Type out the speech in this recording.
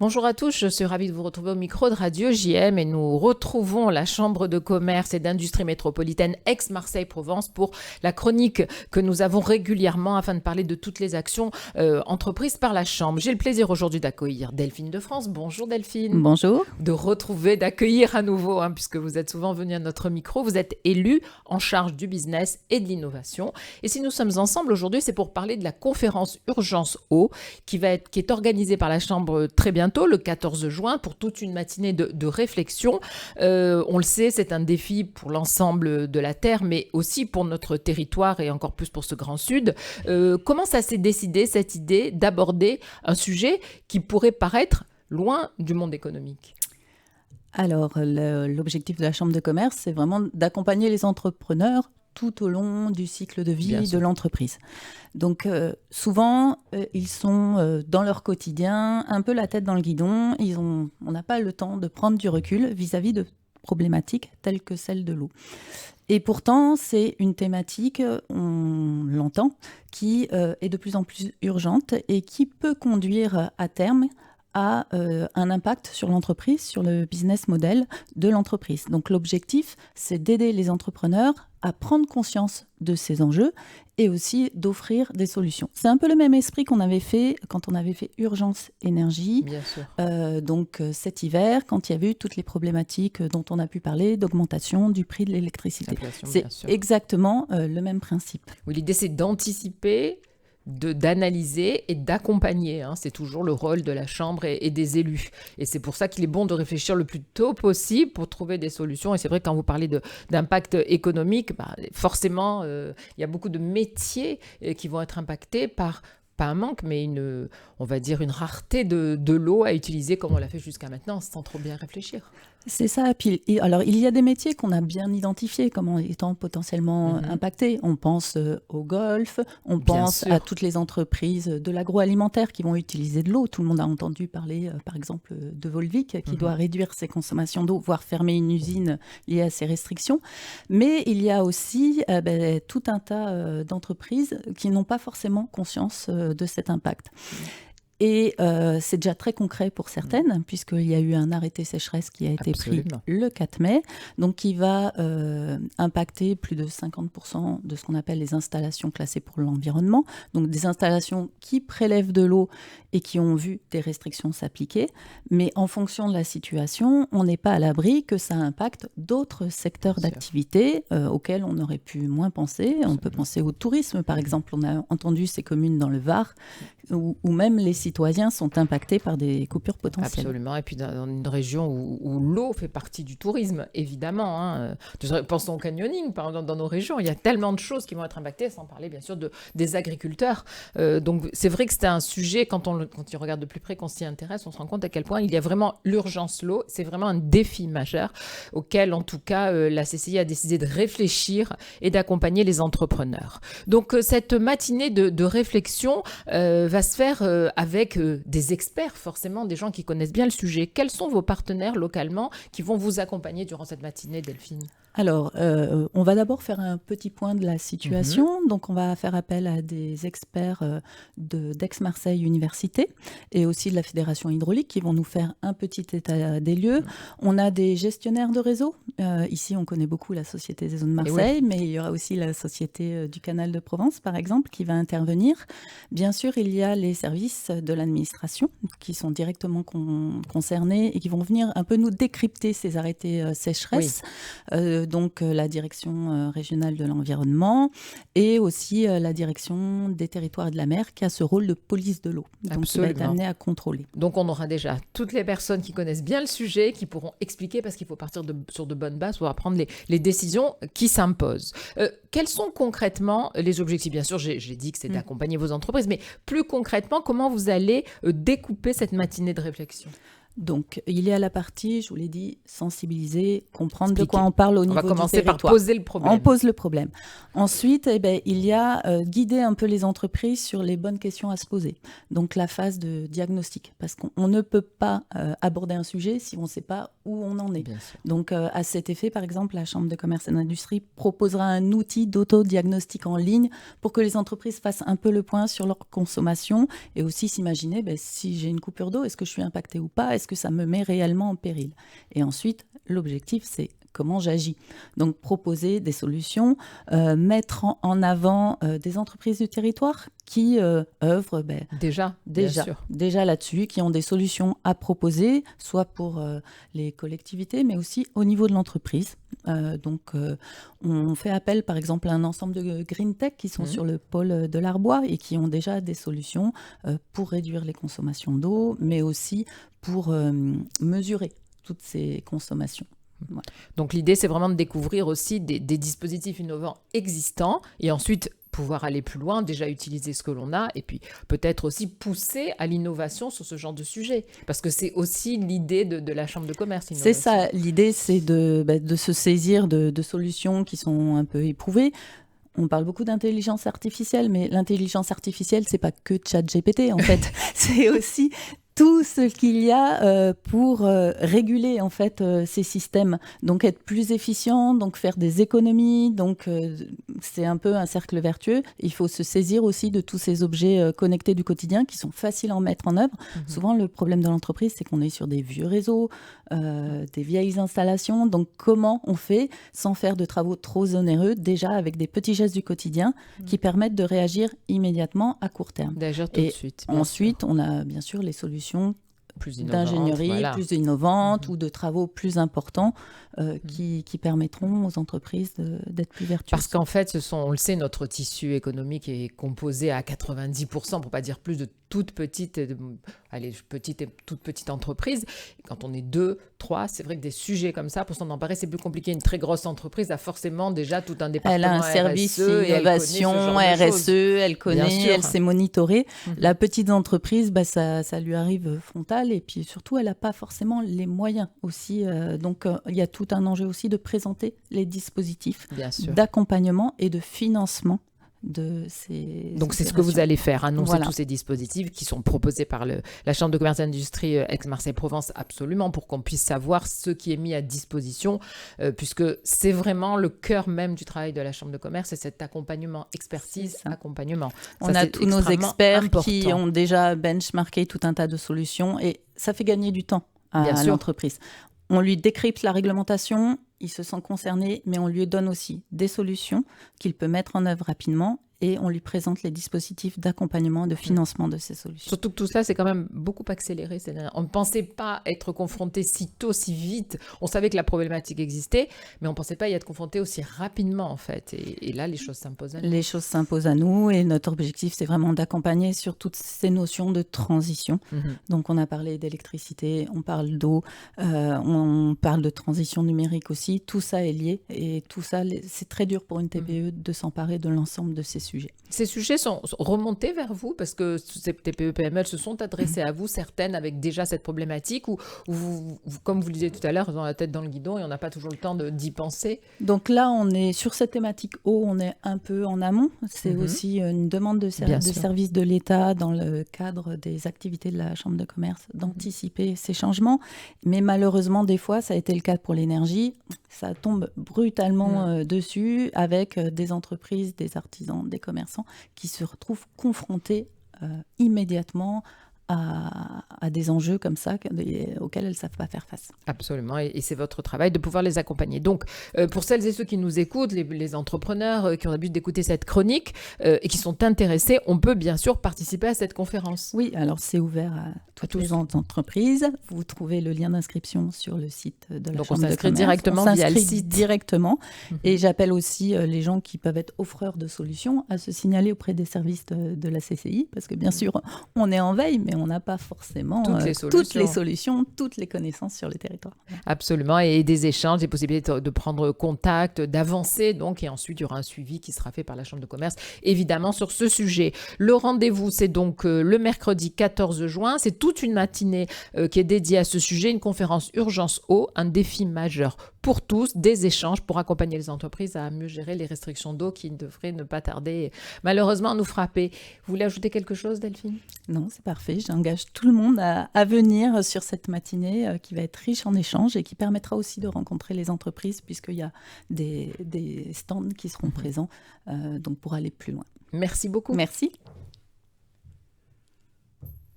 Bonjour à tous, je suis ravie de vous retrouver au micro de Radio JM et nous retrouvons la Chambre de commerce et d'industrie métropolitaine Aix-Marseille-Provence pour la chronique que nous avons régulièrement afin de parler de toutes les actions entreprises par la Chambre. J'ai le plaisir aujourd'hui d'accueillir Delphine de France. Bonjour Delphine. Bonjour. D'accueillir à nouveau, puisque vous êtes souvent venu à notre micro. Vous êtes élue en charge du business et de l'innovation. Et si nous sommes ensemble aujourd'hui, c'est pour parler de la conférence Urgence Eau qui est organisée par la Chambre très bientôt, le 14 juin, pour toute une matinée de réflexion. On le sait, c'est un défi pour l'ensemble de la Terre, mais aussi pour notre territoire et encore plus pour ce Grand Sud. Comment ça s'est décidé, cette idée d'aborder un sujet qui pourrait paraître loin du monde économique ? Alors, l'objectif de la Chambre de commerce, c'est vraiment d'accompagner les entrepreneurs tout au long du cycle de vie de l'entreprise. Donc, souvent, ils sont dans leur quotidien, un peu la tête dans le guidon. On n'a pas le temps de prendre du recul vis-à-vis de problématiques telles que celle de l'eau. Et pourtant, c'est une thématique, on l'entend, qui est de plus en plus urgente et qui peut conduire à terme a un impact sur l'entreprise, sur le business model de l'entreprise. Donc l'objectif, c'est d'aider les entrepreneurs à prendre conscience de ces enjeux et aussi d'offrir des solutions. C'est un peu le même esprit qu'on avait fait quand on avait fait Urgence Énergie. Bien sûr. Donc cet hiver, quand il y avait eu toutes les problématiques dont on a pu parler, d'augmentation du prix de l'électricité. C'est exactement le même principe. Oui, l'idée, c'est d'anticiper, d'analyser et d'accompagner. C'est toujours le rôle de la Chambre et des élus. Et c'est pour ça qu'il est bon de réfléchir le plus tôt possible pour trouver des solutions. Et c'est vrai, quand vous parlez d'impact économique, forcément, il y a beaucoup de métiers qui vont être impactés par, pas un manque, mais on va dire une rareté de l'eau à utiliser comme on l'a fait jusqu'à maintenant, sans trop bien réfléchir. C'est ça. Puis, alors, il y a des métiers qu'on a bien identifiés comme étant potentiellement impactés. On pense au golf, on pense à toutes les entreprises de l'agroalimentaire qui vont utiliser de l'eau. Tout le monde a entendu parler, par exemple, de Volvic, qui doit réduire ses consommations d'eau, voire fermer une usine liée à ces restrictions. Mais il y a aussi tout un tas d'entreprises qui n'ont pas forcément conscience de cet impact. Et c'est déjà très concret pour certaines, puisqu'il y a eu un arrêté sécheresse qui a été pris le 4 mai, donc qui va impacter plus de 50% de ce qu'on appelle les installations classées pour l'environnement, donc des installations qui prélèvent de l'eau et qui ont vu des restrictions s'appliquer. Mais en fonction de la situation, on n'est pas à l'abri que ça impacte d'autres secteurs d'activité auxquels on aurait pu moins penser. On peut penser au tourisme, par exemple. On a entendu ces communes dans le Var où même les citoyens sont impactés par des coupures potentielles. Absolument. Et puis dans une région où l'eau fait partie du tourisme, évidemment. Pensons au canyoning, par exemple, dans nos régions. Il y a tellement de choses qui vont être impactées, sans parler bien sûr des agriculteurs. Donc c'est vrai que c'est un sujet, quand on regarde de plus près, qu'on s'y intéresse, on se rend compte à quel point il y a vraiment l'urgence l'eau. C'est vraiment un défi majeur auquel, en tout cas, la CCI a décidé de réfléchir et d'accompagner les entrepreneurs. Donc cette matinée de réflexion va se faire avec des experts, forcément, des gens qui connaissent bien le sujet. Quels sont vos partenaires localement qui vont vous accompagner durant cette matinée, Delphine ? Alors, on va d'abord faire un petit point de la situation. Donc, on va faire appel à des experts d'Aix-Marseille Université et aussi de la Fédération hydraulique qui vont nous faire un petit état des lieux. On a des gestionnaires de réseau. Ici, on connaît beaucoup la Société des eaux de Marseille, mais il y aura aussi la Société du Canal de Provence, par exemple, qui va intervenir. Bien sûr, il y a les services de l'administration qui sont directement concernés et qui vont venir un peu nous décrypter ces arrêtés sécheresse. Donc la direction régionale de l'environnement et aussi la direction des territoires et de la mer qui a ce rôle de police de l'eau. Donc qui va être amené à contrôler. Donc on aura déjà toutes les personnes qui connaissent bien le sujet, qui pourront expliquer, parce qu'il faut partir sur de bonnes bases pour prendre les décisions qui s'imposent. Quels sont concrètement les objectifs ? Bien sûr, j'ai dit que c'est d'accompagner vos entreprises, mais plus concrètement, comment vous allez découper cette matinée de réflexion ? Donc, il y a la partie, je vous l'ai dit, sensibiliser, comprendre de quoi on parle au niveau du territoire. On va commencer par poser le problème. On pose le problème. Ensuite, il y a guider un peu les entreprises sur les bonnes questions à se poser. Donc, la phase de diagnostic, parce qu'on ne peut pas aborder un sujet si on ne sait pas où on en est. Donc, à cet effet, par exemple, la Chambre de commerce et d'industrie proposera un outil d'autodiagnostic en ligne pour que les entreprises fassent un peu le point sur leur consommation et aussi s'imaginer si j'ai une coupure d'eau, est-ce que je suis impactée ou pas ? Est-ce que ça me met réellement en péril ? Et ensuite, l'objectif, c'est comment j'agis. Donc, proposer des solutions, mettre en avant des entreprises du territoire qui œuvrent déjà là-dessus, qui ont des solutions à proposer, soit pour les collectivités, mais aussi au niveau de l'entreprise. Donc, on fait appel, par exemple, à un ensemble de green tech qui sont sur le pôle de l'Arbois et qui ont déjà des solutions pour réduire les consommations d'eau, mais aussi pour mesurer toutes ces consommations. Ouais. Donc l'idée, c'est vraiment de découvrir aussi des dispositifs innovants existants et ensuite pouvoir aller plus loin, déjà utiliser ce que l'on a et puis peut-être aussi pousser à l'innovation sur ce genre de sujet. Parce que c'est aussi l'idée de la Chambre de commerce. C'est ça, l'idée, c'est de se saisir de solutions qui sont un peu éprouvées. On parle beaucoup d'intelligence artificielle, mais l'intelligence artificielle, c'est pas que ChatGPT, en fait. C'est aussi tout ce qu'il y a pour réguler en fait ces systèmes, donc être plus efficient, donc faire des économies, donc c'est un peu un cercle vertueux. Il faut se saisir aussi de tous ces objets connectés du quotidien qui sont faciles à mettre en œuvre. Souvent, le problème de l'entreprise, c'est qu'on est sur des vieux réseaux, des vieilles installations. Donc, comment on fait sans faire de travaux trop onéreux, déjà avec des petits gestes du quotidien qui permettent de réagir immédiatement à court terme. D'agir tout de suite. Ensuite, on a bien sûr les solutions d'ingénierie plus innovantes ou de travaux plus importants qui permettront aux entreprises d'être plus vertueuses. Parce qu'en fait, on le sait, notre tissu économique est composé à 90%, pour ne pas dire plus, de toutes petites et toutes petites entreprises. Et quand on est 2, 3, c'est vrai que des sujets comme ça, pour s'en emparer, c'est plus compliqué. Une très grosse entreprise a forcément déjà tout un département. Elle a un service innovation, RSE, elle connaît, elle sait monitorer. La petite entreprise, ça lui arrive frontal et puis surtout, elle n'a pas forcément les moyens aussi. Donc, il y a tout un enjeu aussi de présenter les dispositifs d'accompagnement et de financement de ces Donc c'est ce que vous allez faire, annoncer tous ces dispositifs qui sont proposés par la Chambre de commerce et d'industrie Aix-Marseille-Provence, absolument, pour qu'on puisse savoir ce qui est mis à disposition, puisque c'est vraiment le cœur même du travail de la Chambre de commerce, et cet accompagnement, accompagnement. On a tous nos experts qui ont déjà benchmarké tout un tas de solutions et ça fait gagner du temps à l'entreprise. On lui décrypte la réglementation, il se sent concerné, mais on lui donne aussi des solutions qu'il peut mettre en œuvre rapidement et on lui présente les dispositifs d'accompagnement, de financement de ces solutions. Surtout que tout ça, c'est quand même beaucoup accéléré. On ne pensait pas être confronté si tôt, si vite. On savait que la problématique existait, mais on ne pensait pas y être confronté aussi rapidement, en fait. Et là, les choses s'imposent à nous. Les choses s'imposent à nous et notre objectif, c'est vraiment d'accompagner sur toutes ces notions de transition. Donc, on a parlé d'électricité, on parle d'eau, on parle de transition numérique aussi. Tout ça est lié et tout ça, c'est très dur pour une TPE de s'emparer de l'ensemble de ces sujets. Ces sujets sont remontés vers vous parce que ces TPE-PME se sont adressées à vous, certaines avec déjà cette problématique ou vous, comme vous le disiez tout à l'heure, dans la tête dans le guidon et on n'a pas toujours le temps d'y penser. Donc là, on est sur cette thématique eau, on est un peu en amont. C'est aussi une demande de service de l'État dans le cadre des activités de la Chambre de commerce d'anticiper ces changements. Mais malheureusement, des fois, ça a été le cas pour l'énergie. Ça tombe brutalement dessus avec des entreprises, des artisans, des commerçants qui se retrouvent confrontés immédiatement à des enjeux comme ça auxquels elles ne savent pas faire face. Absolument, et c'est votre travail de pouvoir les accompagner. Donc, pour celles et ceux qui nous écoutent, les entrepreneurs qui ont l'habitude d'écouter cette chronique et qui sont intéressés, on peut bien sûr participer à cette conférence. Oui, alors c'est ouvert à toutes les entreprises. Vous trouvez le lien d'inscription sur le site de la Chambre de commerce. Donc on s'inscrit directement via le site. Directement. Et j'appelle aussi les gens qui peuvent être offreurs de solutions à se signaler auprès des services de la CCI, parce que bien sûr, on est en veille, mais on n'a pas forcément toutes les solutions, toutes les connaissances sur le territoire. Absolument, et des échanges, des possibilités de prendre contact, d'avancer, donc, et ensuite il y aura un suivi qui sera fait par la Chambre de commerce, évidemment, sur ce sujet. Le rendez-vous, c'est donc le mercredi 14 juin, c'est tout toute une matinée qui est dédiée à ce sujet, une conférence Urgence eau, un défi majeur pour tous, des échanges pour accompagner les entreprises à mieux gérer les restrictions d'eau qui devraient ne pas tarder, malheureusement, à nous frapper. Vous voulez ajouter quelque chose, Delphine ? Non, c'est parfait. J'engage tout le monde à venir sur cette matinée qui va être riche en échanges et qui permettra aussi de rencontrer les entreprises puisqu'il y a des stands qui seront présents donc pour aller plus loin. Merci beaucoup. Merci.